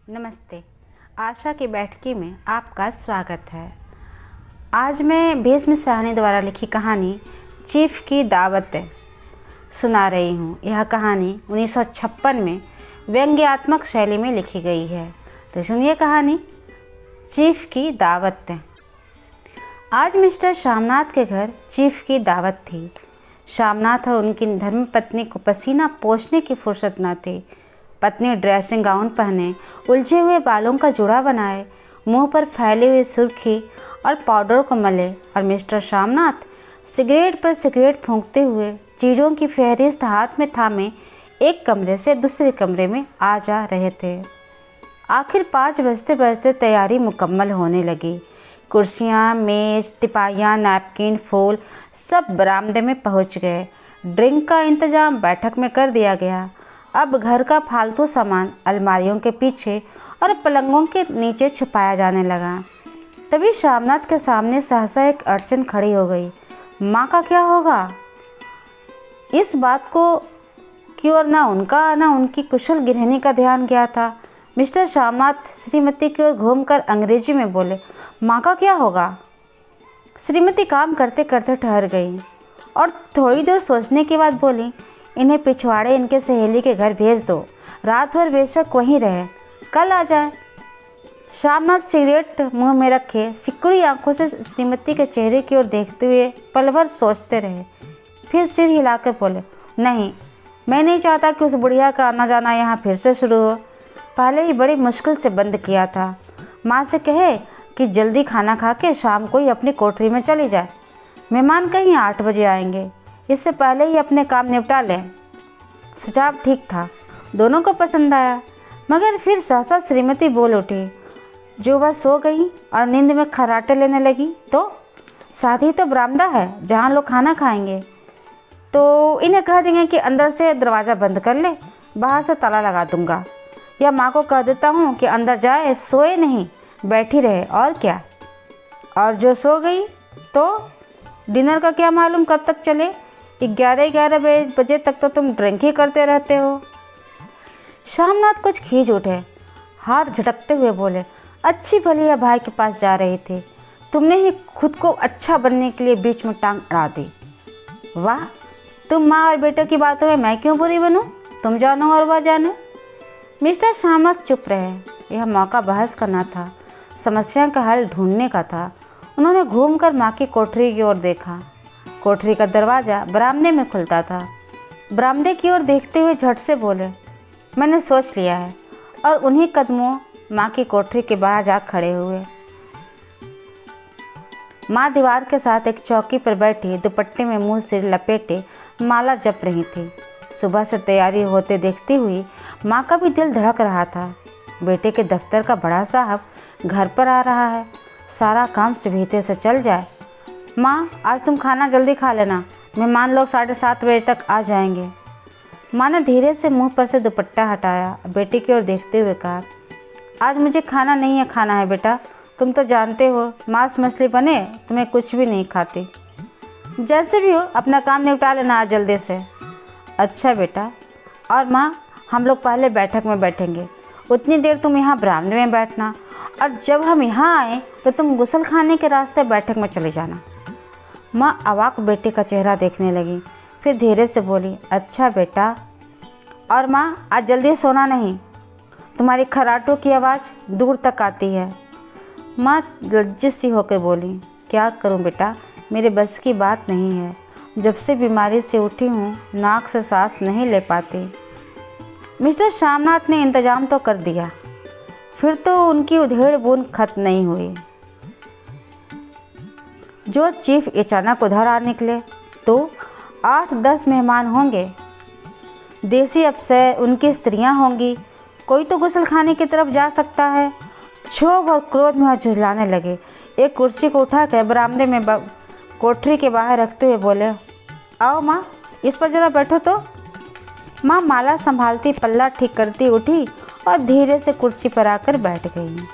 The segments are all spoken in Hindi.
नमस्ते। आशा की बैठकी में आपका स्वागत है। आज मैं भीष्म साहनी द्वारा लिखी कहानी चीफ की दावत सुना रही हूँ। यह कहानी 1956 में व्यंग्यात्मक शैली में लिखी गई है। तो सुनिए कहानी चीफ की दावत। आज मिस्टर श्यामनाथ के घर चीफ की दावत थी। श्यामनाथ और उनकी धर्मपत्नी को पसीना पोंछने की फुर्सत न थी। पत्नी ड्रेसिंग गाउन पहने, उलझे हुए बालों का जुड़ा बनाए, मुंह पर फैली हुई सुर्खी और पाउडर को मले, और मिस्टर श्यामनाथ सिगरेट पर सिगरेट फूंकते हुए चीज़ों की फहरिस्त हाथ में थामे एक कमरे से दूसरे कमरे में आ जा रहे थे। आखिर 5 बजते बजते तैयारी मुकम्मल होने लगी। कुर्सियाँ, मेज, तिपाहियाँ, नैपकिन, फूल सब बरामदे में पहुँच गए। ड्रिंक का इंतज़ाम बैठक में कर दिया गया। अब घर का फालतू सामान अलमारियों के पीछे और पलंगों के नीचे छुपाया जाने लगा। तभी श्यामनाथ के सामने सहसा एक अड़चन खड़ी हो गई। माँ का क्या होगा? इस बात को की ओर ना उनका ना उनकी कुशल गृहिणी का ध्यान गया था। मिस्टर श्यामनाथ श्रीमती की ओर घूमकर अंग्रेजी में बोले, माँ का क्या होगा? श्रीमती काम करते करते ठहर गई और थोड़ी देर सोचने के बाद बोली, इन्हें पिछवाड़े इनके सहेली के घर भेज दो। रात भर बेशक वहीं रहे, कल आ जाए। श्यामनाथ सिगरेट मुंह में रखे सिकुड़ी आंखों से श्रीमती के चेहरे की ओर देखते हुए पल भर सोचते रहे। फिर सिर हिलाकर बोले, नहीं, मैं नहीं चाहता कि उस बुढ़िया का आना जाना यहाँ फिर से शुरू हो। पहले ही बड़ी मुश्किल से बंद किया था। माँ से कहे कि जल्दी खाना खा के शाम को ही अपनी कोठरी में चली जाए। मेहमान कहीं 8 बजे आएंगे, इससे पहले ही अपने काम निपटा लें। सुझाव ठीक था, दोनों को पसंद आया। मगर फिर सहसा श्रीमती बोल उठी, जो वह सो गई और नींद में खर्राटे लेने लगी तो साथ ही तो बरामदा है जहाँ लोग खाना खाएंगे। तो इन्हें कह देंगे कि अंदर से दरवाज़ा बंद कर ले, बाहर से ताला लगा दूंगा। या माँ को कह देता हूँ कि अंदर जाए, सोए नहीं, बैठी रहे, और क्या। और जो सो गई तो डिनर का क्या मालूम कब तक चले। 11 बजे तक तो तुम ड्रिंक ही करते रहते हो। श्यामनाथ कुछ खींच उठे, हाथ झटकते हुए बोले, अच्छी भली है भाई के पास जा रही थी, तुमने ही खुद को अच्छा बनने के लिए बीच में टांग अड़ा दी। वाह, तुम माँ और बेटे की बातों में मैं क्यों बुरी बनूं? तुम जानो और वह जाने। मिस्टर श्यामनाथ चुप रहे। यह मौका बहस का न था, समस्या का हल ढूंढने का था। उन्होंने घूमकर माँ की कोठरी की ओर देखा। कोठरी का दरवाज़ा बरामदे में खुलता था। बरामदे की ओर देखते हुए झट से बोले, मैंने सोच लिया है, और उन्हीं कदमों माँ की कोठरी के बाहर जा खड़े हुए। माँ दीवार के साथ एक चौकी पर बैठी दुपट्टे में मुंह सिर लपेटे माला जप रही थी। सुबह से तैयारी होते देखती हुई माँ का भी दिल धड़क रहा था। बेटे के दफ्तर का बड़ा साहब घर पर आ रहा है, सारा काम सुविधे से चल जाए। माँ, आज तुम खाना जल्दी खा लेना, मेहमान लोग 7:30 बजे तक आ जाएंगे। माँ ने धीरे से मुंह पर से दुपट्टा हटाया, बेटे की ओर देखते हुए कहा, आज मुझे खाना नहीं है खाना है बेटा, तुम तो जानते हो मांस मछली बने तो मैं कुछ भी नहीं खाती। जैसे भी हो अपना काम निपटा लेना आज जल्दी से। अच्छा बेटा। और माँ, हम लोग पहले बैठक में बैठेंगे, उतनी देर तुम यहाँ बरामदे में बैठना, और जब हम यहाँ आए तो तुम गुसल खाने के रास्ते बैठक में चले जाना। माँ अवाक बेटे का चेहरा देखने लगी, फिर धीरे से बोली, अच्छा बेटा। और माँ, आज जल्दी सोना नहीं, तुम्हारी खर्राटों की आवाज़ दूर तक आती है। माँ लज्जित सी होकर बोली, क्या करूँ बेटा, मेरे बस की बात नहीं है। जब से बीमारी से उठी हूँ नाक से सांस नहीं ले पाती। मिस्टर श्यामनाथ ने इंतज़ाम तो कर दिया, फिर तो उनकी उधेड़ बूंद खत्म नहीं हुई। जो चीफ अचानक उधर आ निकले तो 8-10 मेहमान होंगे, देसी अफसर, उनकी स्त्रियां होंगी, कोई तो गुसल खाने की तरफ जा सकता है। क्षोभ और क्रोध में झुंझलाने लगे। एक कुर्सी को उठाकर बरामदे में कोठरी के बाहर रखते हुए बोले, आओ माँ, इस पर जरा बैठो तो। माँ माला संभालती पल्ला ठीक करती उठी और धीरे से कुर्सी पर आकर बैठ गई।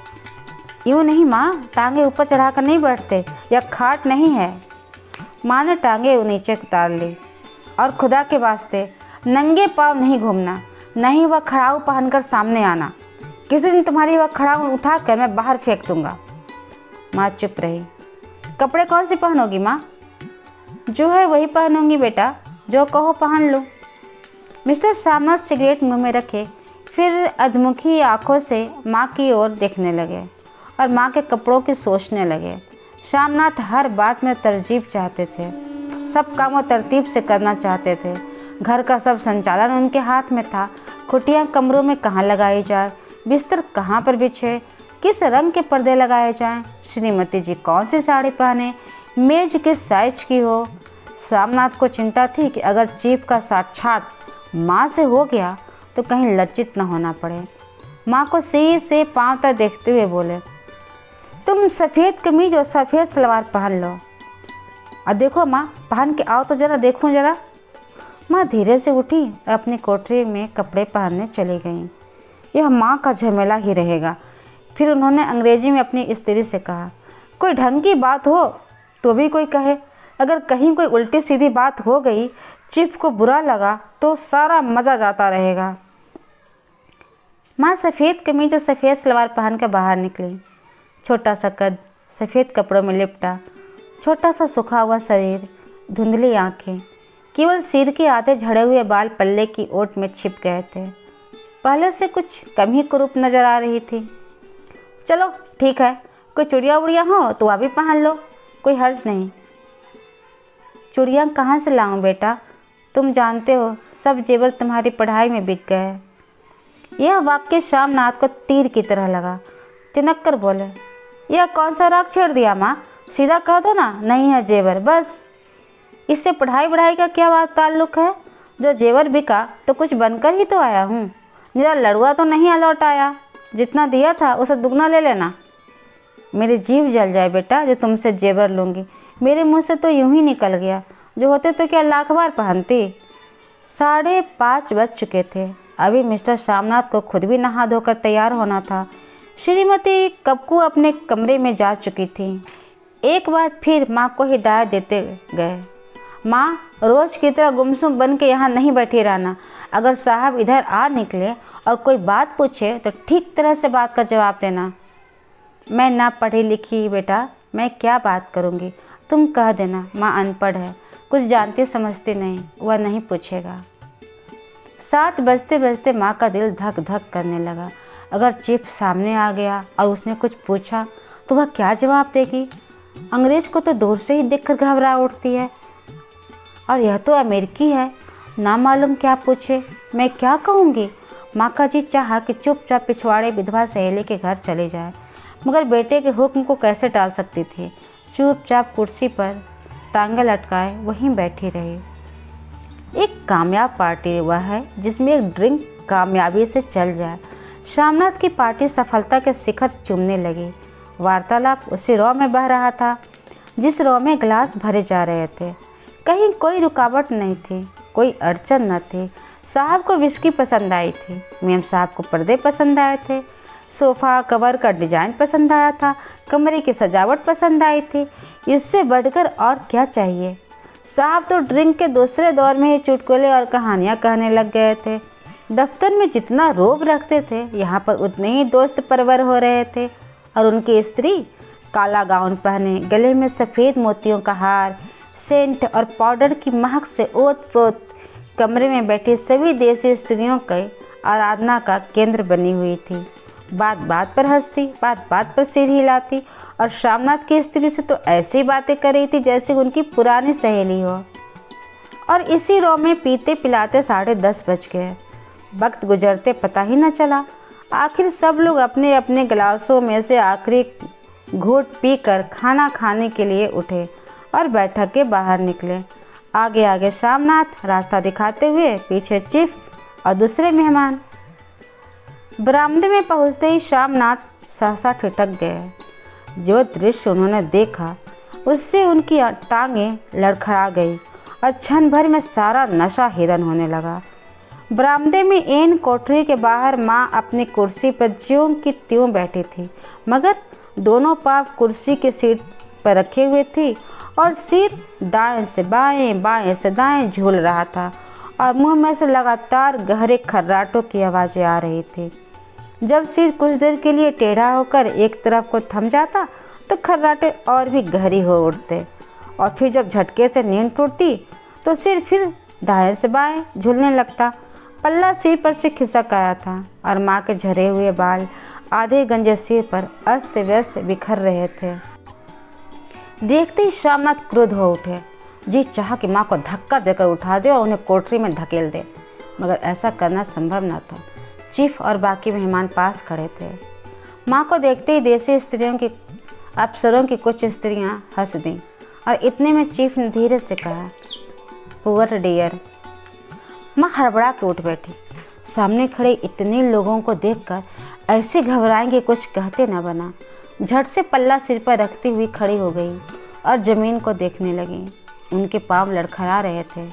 यूँ नहीं माँ, टांगे ऊपर चढ़ाकर नहीं बैठते, यह खाट नहीं है। माँ ने टांगे नीचे उतार ली। और खुदा के वास्ते नंगे पाँव नहीं घूमना, नहीं वह खड़ाऊ पहनकर सामने आना। किसी दिन तुम्हारी वह खड़ा उठा कर मैं बाहर फेंक दूंगा। माँ चुप रही। कपड़े कौन से पहनोगी माँ? जो है वही पहनूंगी बेटा, जो कहो पहन लो। मिस्टर श्यामनाथ सिगरेट मुंह में रखे फिर अधमुखी आंखों से माँ की ओर देखने लगे और माँ के कपड़ों की सोचने लगे। श्यामनाथ हर बात में तरजीब चाहते थे, सब काम वो तरतीब से करना चाहते थे। घर का सब संचालन उनके हाथ में था। खुटियाँ कमरों में कहाँ लगाई जाए, बिस्तर कहाँ पर बिछे, किस रंग के पर्दे लगाए जाएं, श्रीमती जी कौन सी साड़ी पहने, मेज किस साइज की हो। श्यामनाथ को चिंता थी कि अगर चीफ का साक्षात माँ से हो गया तो कहीं लज्जित न होना पड़े। माँ को सिर से पाँव तक देखते हुए बोले, तुम सफ़ेद कमीज और सफ़ेद सलवार पहन लो। और देखो माँ, पहन के आओ तो ज़रा देखूँ ज़रा। माँ धीरे से उठी और अपनी कोठरी में कपड़े पहनने चली गईं। यह माँ का झमेला ही रहेगा। फिर उन्होंने अंग्रेजी में अपनी स्त्री से कहा, कोई ढंग की बात हो तो भी कोई कहे, अगर कहीं कोई उल्टी सीधी बात हो गई, चीफ को बुरा लगा तो सारा मज़ा जाता रहेगा। माँ सफ़ेद कमीज और सफ़ेद सलवार पहन कर बाहर निकली। छोटा सा कद, सफ़ेद कपड़ों में लिपटा, छोटा सा सूखा हुआ शरीर, धुंधली आँखें, केवल सिर के आधे झड़े हुए बाल पल्ले की ओट में छिप गए थे। पहले से कुछ कम ही कुरूप नज़र आ रही थी। चलो ठीक है, कोई चूड़ियाँ उड़ियाँ हो तो वह भी पहन लो, कोई हर्ज नहीं। चूड़ियाँ कहाँ से लाऊं बेटा? तुम जानते हो सब जेवर तुम्हारी पढ़ाई में बिक गए। यह वाक्य श्यामनाथ को तीर की तरह लगा। तिनक कर बोले, यह कौन सा राग छेड़ दिया माँ? सीधा कह दो ना, नहीं है जेवर, बस। इससे पढ़ाई बढ़ाई का क्या बात ताल्लुक़ है? जो जेवर बिका तो कुछ बनकर ही तो आया हूँ। मेरा लड़ुआ तो नहीं लौट आया, जितना दिया था उसे दुगना ले लेना। मेरी जीभ जल जाए बेटा जो तुमसे जेवर लूँगी। मेरे मुंह से तो यूं ही निकल गया, जो होते तो क्या लाख बार पहनती। 5:30 बज चुके थे। अभी मिस्टर श्यामनाथ को खुद भी नहा धोकर तैयार होना था। श्रीमती कबकू अपने कमरे में जा चुकी थी। एक बार फिर माँ को हिदायत देते गए, माँ रोज़ की तरह गुमसुम बन के यहाँ नहीं बैठी रहना। अगर साहब इधर आ निकले और कोई बात पूछे तो ठीक तरह से बात का जवाब देना। मैं ना पढ़ी लिखी बेटा, मैं क्या बात करूँगी, तुम कह देना माँ अनपढ़ है, कुछ जानती समझती नहीं, वह नहीं पूछेगा। 7 बजते बजते माँ का दिल धक धक करने लगा। अगर चीफ सामने आ गया और उसने कुछ पूछा तो वह क्या जवाब देगी? अंग्रेज को तो दूर से ही देखकर घबरा उठती है, और यह तो अमेरिकी है, ना मालूम क्या पूछे, मैं क्या कहूँगी। माँ का जी चाहा कि चुपचाप पिछवाड़े विधवा सहेली के घर चले जाए, मगर बेटे के हुक्म को कैसे टाल सकती थी। चुपचाप कुर्सी पर टांगे लटकाए वहीं बैठी रही। एक कामयाब पार्टी वह है जिसमें एक ड्रिंक कामयाबी से चल जाए। श्यामनाथ की पार्टी सफलता के शिखर चूमने लगी। वार्तालाप उसी रॉ में बह रहा था जिस रॉ में गिलास भरे जा रहे थे। कहीं कोई रुकावट नहीं थी, कोई अड़चन न थी। साहब को विस्की पसंद आई थी, मेम साहब को पर्दे पसंद आए थे, सोफ़ा कवर का डिज़ाइन पसंद आया था, कमरे की सजावट पसंद आई थी। इससे बढ़कर और क्या चाहिए। साहब तो ड्रिंक के दूसरे दौर में ही चुटकुले और कहानियाँ कहने लग गए थे। दफ्तर में जितना रोब रखते थे, यहाँ पर उतने ही दोस्त परवर हो रहे थे। और उनकी स्त्री काला गाउन पहने, गले में सफ़ेद मोतियों का हार, सेंट और पाउडर की महक से ओत प्रोत कमरे में बैठी सभी देसी स्त्रियों के आराधना का केंद्र बनी हुई थी। बात बात पर हंसती, बात बात पर सिर हिलाती, और श्यामनाथ की स्त्री से तो ऐसी बातें कर रही थी जैसे उनकी पुरानी सहेली हो। और इसी रो में पीते पिलाते 10:30 बज गए। वक्त गुजरते पता ही न चला। आखिर सब लोग अपने अपने गिलासों में से आखिरी घूंट पीकर खाना खाने के लिए उठे और बैठक के बाहर निकले। आगे आगे श्यामनाथ, रास्ता दिखाते हुए पीछे चीफ और दूसरे मेहमान। बरामदे में पहुंचते ही श्यामनाथ सहसा ठिठक गए। जो दृश्य उन्होंने देखा उससे उनकी टांगें लड़खड़ा गई और क्षण भर में सारा नशा हिरन होने लगा। बरामदे में एन कोठरी के बाहर माँ अपनी कुर्सी पर ज्यों की त्यों बैठी थी, मगर दोनों पाँव कुर्सी की सीट पर रखे हुए थी और सिर दाएं से बाएं बाएं से दाएं झूल रहा था और मुंह में से लगातार गहरे खर्राटों की आवाज़ें आ रही थी। जब सिर कुछ देर के लिए टेढ़ा होकर एक तरफ को थम जाता तो खर्राटे और भी गहरी हो उठते, और फिर जब झटके से नींद टूटती तो सिर फिर दाएं से बाएं झूलने लगता। पल्ला सिर पर से खिसक आया था और माँ के झरे हुए बाल आधे गंजे सिर पर अस्त व्यस्त बिखर रहे थे। देखते ही श्यामनाथ क्रुद्ध हो उठे। जी चाह कि माँ को धक्का देकर उठा दे और उन्हें कोठरी में धकेल दे, मगर ऐसा करना संभव न था। चीफ और बाकी मेहमान पास खड़े थे। माँ को देखते ही देसी स्त्रियों की अफसरों की कुछ स्त्रियां हंस दीं और इतने में चीफ ने धीरे से कहा, पुअर डियर। माँ हड़बड़ा के उठ बैठी। सामने खड़े इतने लोगों को देखकर ऐसे घबराएंगे कुछ कहते न बना। झट से पल्ला सिर पर रखती हुई खड़ी हो गई और ज़मीन को देखने लगी। उनके पाँव लड़खड़ा रहे थे,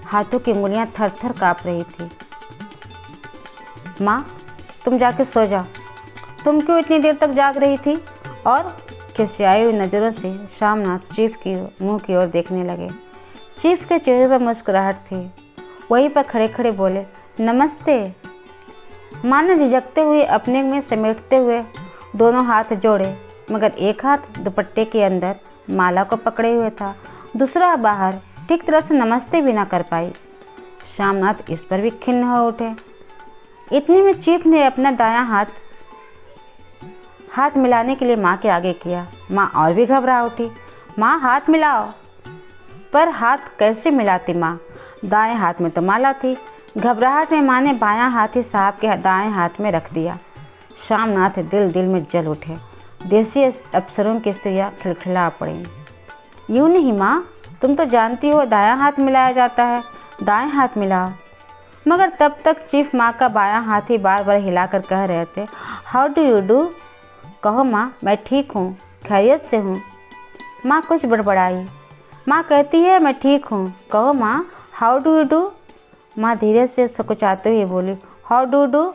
हाथों की उंगलियां थर थर काँप रही थी। माँ, तुम जाके सो जाओ। तुम क्यों इतनी देर तक जाग रही थी? और खिसियाई हुई नज़रों से श्यामनाथ चीफ की मुंह की ओर देखने लगे। चीफ के चेहरे पर मुस्कुराहट थी। वहीं पर खड़े खड़े बोले, नमस्ते। माँ ने झिझकते हुए अपने में समेटते हुए दोनों हाथ जोड़े, मगर एक हाथ दुपट्टे के अंदर माला को पकड़े हुए था, दूसरा बाहर। ठीक तरह से नमस्ते भी ना कर पाई। श्यामनाथ इस पर भी खिन्न हो उठे। इतने में चीफ ने अपना दायां हाथ मिलाने के लिए माँ के आगे किया। माँ और भी घबरा उठी। माँ, हाथ मिलाओ। पर हाथ कैसे मिलाती माँ? दाएं हाथ में तो माला थी। घबराहट में माँ ने बायां हाथ ही साहब के दाएं हाथ में रख दिया। श्यामनाथ दिल दिल में जल उठे। देसी अफसरों की स्त्रियाँ खिलखिला पड़ी। यूँ नहीं माँ, तुम तो जानती हो दायां हाथ मिलाया जाता है, दाएं हाथ मिलाओ। मगर तब तक चीफ माँ का बायां हाथ ही बार बार हिलाकर कह रहे थे, हाउ डू यू डू। कहो माँ, मैं ठीक हूँ, खैरियत से हूँ। माँ कुछ बड़बड़ाई। माँ कहती है मैं ठीक हूँ। कहो माँ, हाउ डू यू डू। माँ धीरे से सकुचाते हुए बोली, हाउ डू डू।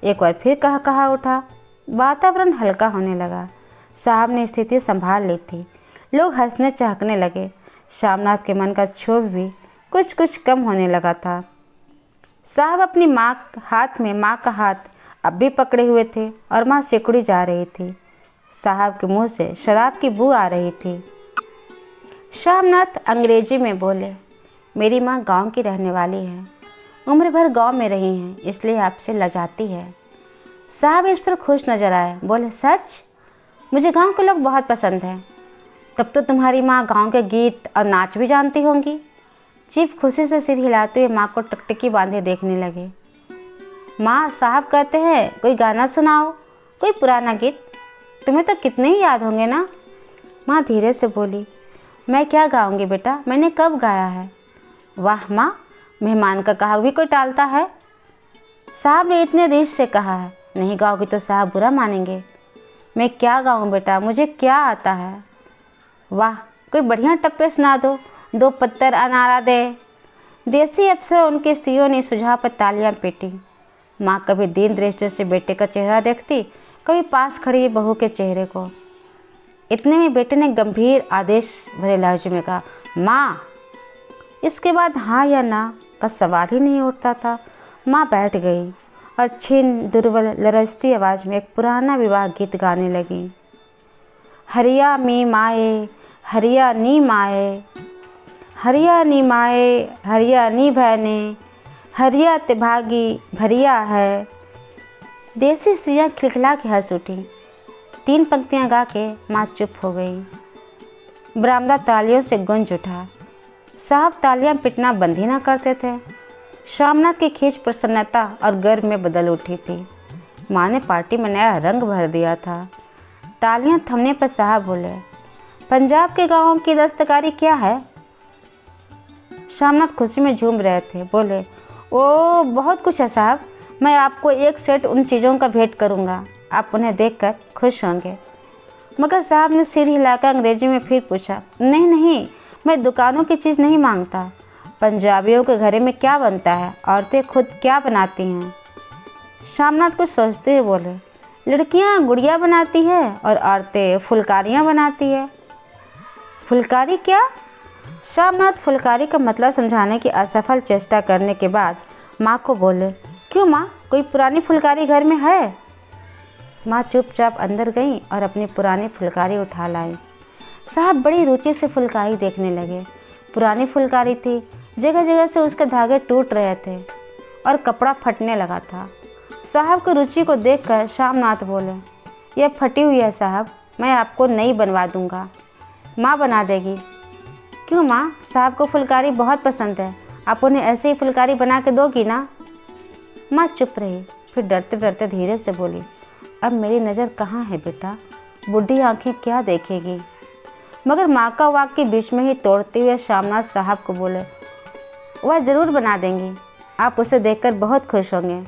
एक बार फिर कहा उठा। वातावरण हल्का होने लगा। साहब ने स्थिति संभाल ली थी। लोग हंसने चहकने लगे। श्यामनाथ के मन का क्षोभ भी कुछ कुछ कम होने लगा था। साहब अपनी हाथ में माँ का हाथ अब भी पकड़े हुए थे और माँ सिकुड़ी जा रही थी। साहब के मुंह से शराब की बू आ रही थी। श्यामनाथ अंग्रेजी में बोले, मेरी माँ गांव की रहने वाली है, उम्र भर गांव में रही हैं, इसलिए आपसे लजाती है। साहब इस पर खुश नजर आए। बोले, सच? मुझे गांव के लोग बहुत पसंद हैं। तब तो तुम्हारी माँ गांव के गीत और नाच भी जानती होंगी। चीफ खुशी से सिर हिलाते हुए माँ को टकटकी बांधे देखने लगे। माँ, साहब कहते हैं कोई गाना सुनाओ, कोई पुराना गीत। तुम्हें तो कितने ही याद होंगे ना। माँ धीरे से बोली, मैं क्या गाऊंगी बेटा, मैंने कब गाया है। वाह माँ, मेहमान का कहा भी कोई टालता है। साहब ने इतने रीस से कहा है, नहीं गाओगी तो साहब बुरा मानेंगे। मैं क्या गाऊं बेटा, मुझे क्या आता है। वाह, कोई बढ़िया टप्पे सुना दो, दो पत्तर अनारा दे। देसी अफसर उनके स्त्रियों ने सुझाव पर तालियां पीटी। माँ कभी दीन दृष्टि से बेटे का चेहरा देखती, कभी पास खड़ी बहू के चेहरे को। इतने में बेटे ने गंभीर आदेश भरे लहजे में कहा, माँ। इसके बाद हाँ या ना का सवाल ही नहीं उठता था। माँ बैठ गई और छीन दुर्बल लरजती आवाज़ में एक पुराना विवाह गीत गाने लगी। हरिया मी माए, हरिया नी माए, हरिया नी माए, हरिया नी बहने, हरिया तिभागी भरिया है। देसी स्त्रियाँ खिलखिला के हंस उठी। 3 पंक्तियाँ गा के माँ चुप हो गई। बरामदा तालियों से गूंज उठा। साहब तालियां पिटना बंद ही ना करते थे। श्यामनाथ की खींच प्रसन्नता और गर्व में बदल उठी थी। माँ ने पार्टी में नया रंग भर दिया था। तालियां थमने पर साहब बोले, पंजाब के गांवों की दस्तकारी क्या है। श्यामनाथ खुशी में झूम रहे थे। बोले, ओ बहुत कुछ है साहब, मैं आपको एक सेट उन चीज़ों का भेंट करूँगा, आप उन्हें देखकर खुश होंगे। मगर साहब ने सिर हिलाकर अंग्रेजी में फिर पूछा, नहीं नहीं, मैं दुकानों की चीज़ नहीं मांगता। पंजाबियों के घरे में क्या बनता है, औरतें खुद क्या बनाती हैं। श्यामनाथ कुछ सोचते हुए बोले, लड़कियां गुड़िया बनाती है और औरतें फुलकारियां बनाती है। फुलकारी क्या? श्यामनाथ फुलकारी का मतलब समझाने की असफल चेष्टा करने के बाद माँ को बोले, क्यों माँ, कोई पुरानी फुलकारी घर में है? माँ चुपचाप अंदर गई और अपनी पुरानी फुलकारी उठा लाई। साहब बड़ी रुचि से फुलकारी देखने लगे। पुरानी फुलकारी थी, जगह जगह से उसके धागे टूट रहे थे और कपड़ा फटने लगा था। साहब की रुचि को देखकर श्यामनाथ बोले, यह फटी हुई है साहब, मैं आपको नई बनवा दूंगा। माँ बना देगी। क्यों माँ, साहब को फुलकारी बहुत पसंद है, आप उन्हें ऐसे ही फुलकारी बना के दोगी ना? माँ चुप रही, फिर डरते डरते धीरे से बोली, अब मेरी नज़र कहाँ है बेटा, बुढ़ी आंखें क्या देखेगी। मगर माँ का वाक्य बीच में ही तोड़ते हुए श्यामनाथ साहब को बोले, वह ज़रूर बना देंगी, आप उसे देखकर बहुत खुश होंगे।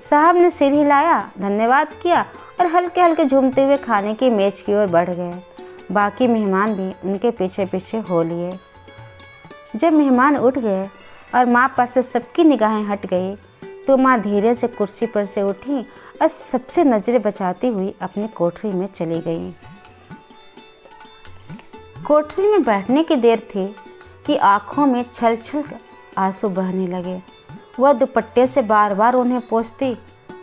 साहब ने सिर हिलाया, धन्यवाद किया और हल्के हल्के झूमते हुए खाने की मेज की ओर बढ़ गए। बाकी मेहमान भी उनके पीछे पीछे हो लिए। जब मेहमान उठ गए और माँ पर से सबकी निगाहें हट गई तो माँ धीरे से कुर्सी पर से उठी और सबसे नज़रें बचाती हुई अपनी कोठरी में चली गई। कोठरी में बैठने की देर थी कि आँखों में छल छल आंसू बहने लगे। वह दुपट्टे से बार बार उन्हें पोंछती,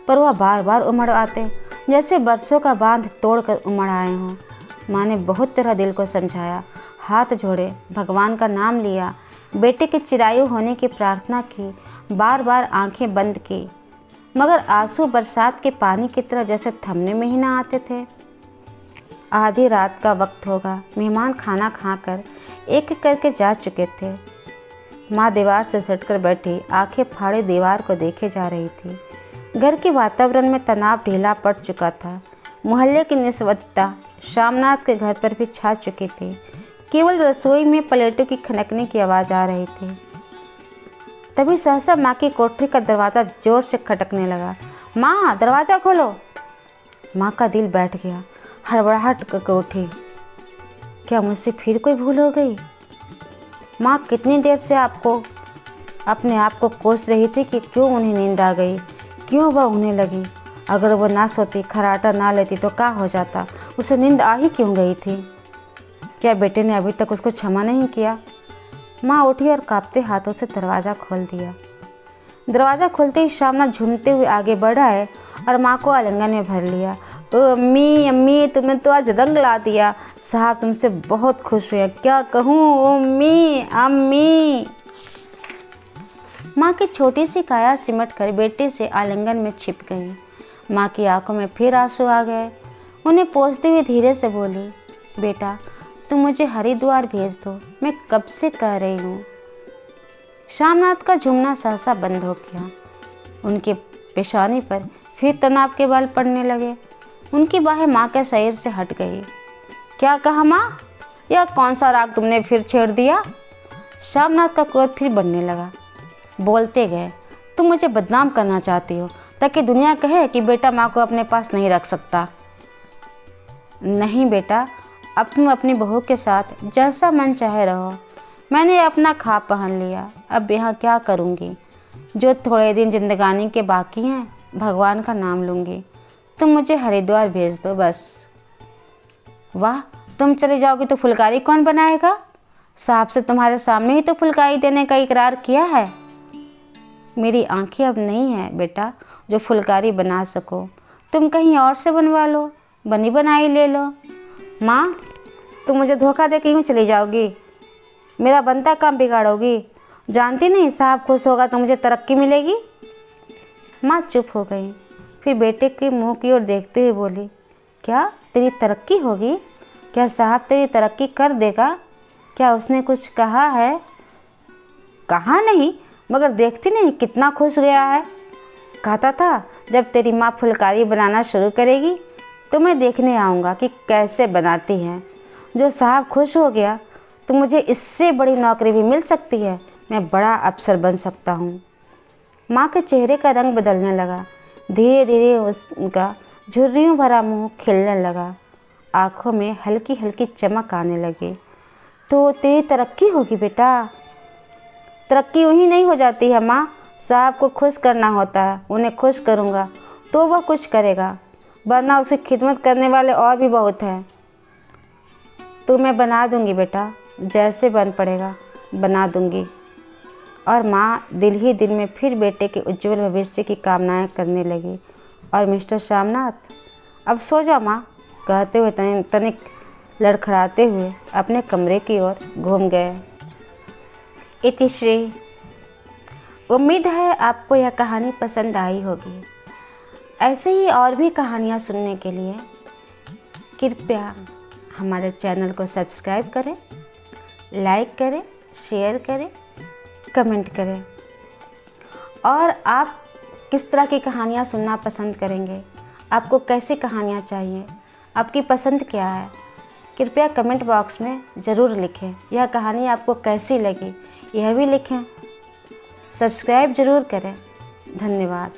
पर वह बार बार उमड़ आते, जैसे बरसों का बांध तोड़कर उमड़ आए हों। माँ ने बहुत तरह दिल को समझाया, हाथ जोड़े, भगवान का नाम लिया, बेटे के चिरायु होने की प्रार्थना की, बार बार आंखें बंद की, मगर आंसू बरसात के पानी की तरह जैसे थमने में ही ना आते थे। आधी रात का वक्त होगा। मेहमान खाना खाकर एक एक करके जा चुके थे। माँ दीवार से सटकर बैठी आंखें फाड़े दीवार को देखे जा रही थी। घर के वातावरण में तनाव ढीला पड़ चुका था। मोहल्ले की निस्वतता श्यामनाथ के घर पर भी छा चुकी थी। केवल रसोई में प्लेटों की खनकने की आवाज़ आ रही थी। तभी सहसा माँ की कोठरी का दरवाज़ा जोर से खटकने लगा। माँ, दरवाज़ा खोलो। माँ का दिल बैठ गया, हड़बड़ाहट करके उठी। क्या मुझसे फिर कोई भूल हो गई? माँ कितनी देर से अपने आप को कोस रही थी कि क्यों उन्हें नींद आ गई, क्यों वह उन्हें लगी। अगर वो ना सोती, खर्राटा ना लेती तो क्या हो जाता, उसे नींद आ ही क्यों गई थी? क्या बेटे ने अभी तक उसको क्षमा नहीं किया? माँ उठी और कांपते हाथों से दरवाज़ा खोल दिया। दरवाज़ा खोलते ही श्यामनाथ झूमते हुए आगे बढ़ आए और माँ को आलिंगन में भर लिया। ओ अम्मी, अम्मी, तुमने तो आज रंग ला दिया, साहब तुमसे बहुत खुश हुए, क्या कहूँ अम्मी, अम्मी। माँ की छोटी सी काया सिमट कर बेटे से आलिंगन में छिप गई। माँ की आंखों में फिर आंसू आ गए। उन्हें पोंछते हुए धीरे से बोली, बेटा तुम मुझे हरिद्वार भेज दो, मैं कब से कह रही हूँ। श्यामनाथ का झूमना सहसा बंद हो गया। उनके पेशानी पर फिर तनाव के बाल पड़ने लगे। उनकी बाहें माँ के शरीर से हट गई। क्या कहा माँ, यह कौन सा राग तुमने फिर छेड़ दिया? श्यामनाथ का क्रोध फिर बढ़ने लगा। बोलते गए, तुम मुझे बदनाम करना चाहती हो ताकि दुनिया कहे कि बेटा माँ को अपने पास नहीं रख सकता। नहीं बेटा, अब तुम अपनी बहू के साथ जैसा मन चाहे रहो। मैंने अपना ख्वाब पहन लिया, अब यहाँ क्या करूँगी। जो थोड़े दिन जिंदगानी के बाकी हैं, भगवान का नाम लूँगी। तुम मुझे हरिद्वार भेज दो बस। वाह, तुम चले जाओगी तो फुलकारी कौन बनाएगा? साहब से तुम्हारे सामने ही तो फुलकारी देने का इकरार किया है। मेरी आंखें अब नहीं है बेटा जो फुलकारी बना सको। तुम कहीं और से बनवा लो, बनी बनाई ले लो। माँ, तुम मुझे धोखा दे के यूँ चली जाओगी, मेरा बनता काम बिगाड़ोगी। जानती नहीं, साहब खुश होगा तो मुझे तरक्की मिलेगी। माँ चुप हो गई, फिर बेटे के मुंह की ओर देखते हुए बोली, क्या तेरी तरक्की होगी? क्या साहब तेरी तरक्की कर देगा? क्या उसने कुछ कहा है? कहा नहीं, मगर देखती नहीं कितना खुश गया है। कहता था जब तेरी माँ फुलकारी बनाना शुरू करेगी तो मैं देखने आऊँगा कि कैसे बनाती है। जो साहब खुश हो गया तो मुझे इससे बड़ी नौकरी भी मिल सकती है, मैं बड़ा अफसर बन सकता हूँ। माँ के चेहरे का रंग बदलने लगा। धीरे धीरे उसका झुर्रियों भरा मुंह खिलने लगा। आँखों में हल्की हल्की चमक आने लगी। तो तेरी तरक्की होगी बेटा। तरक्की यूँ नहीं हो जाती है माँ, साहब को खुश करना होता है। उन्हें खुश करूँगा तो वह कुछ करेगा, वरना उसे खिदमत करने वाले और भी बहुत हैं। तो मैं बना दूँगी बेटा, जैसे बन पड़ेगा बना दूँगी। और माँ दिल ही दिल में फिर बेटे के उज्जवल भविष्य की कामनाएं करने लगी। और मिस्टर श्यामनाथ, अब सो जा माँ, कहते हुए तनिक लड़खड़ाते हुए अपने कमरे की ओर घूम गए। इतिश्री। उम्मीद है आपको यह कहानी पसंद आई होगी। ऐसे ही और भी कहानियाँ सुनने के लिए कृपया हमारे चैनल को सब्सक्राइब करें, लाइक करें, शेयर करें, कमेंट करें। और आप किस तरह की कहानियाँ सुनना पसंद करेंगे? आपको कैसी कहानियाँ चाहिए? आपकी पसंद क्या है? कृपया कमेंट बॉक्स में ज़रूर लिखें। यह कहानी आपको कैसी लगी यह भी लिखें। सब्सक्राइब ज़रूर करें। धन्यवाद।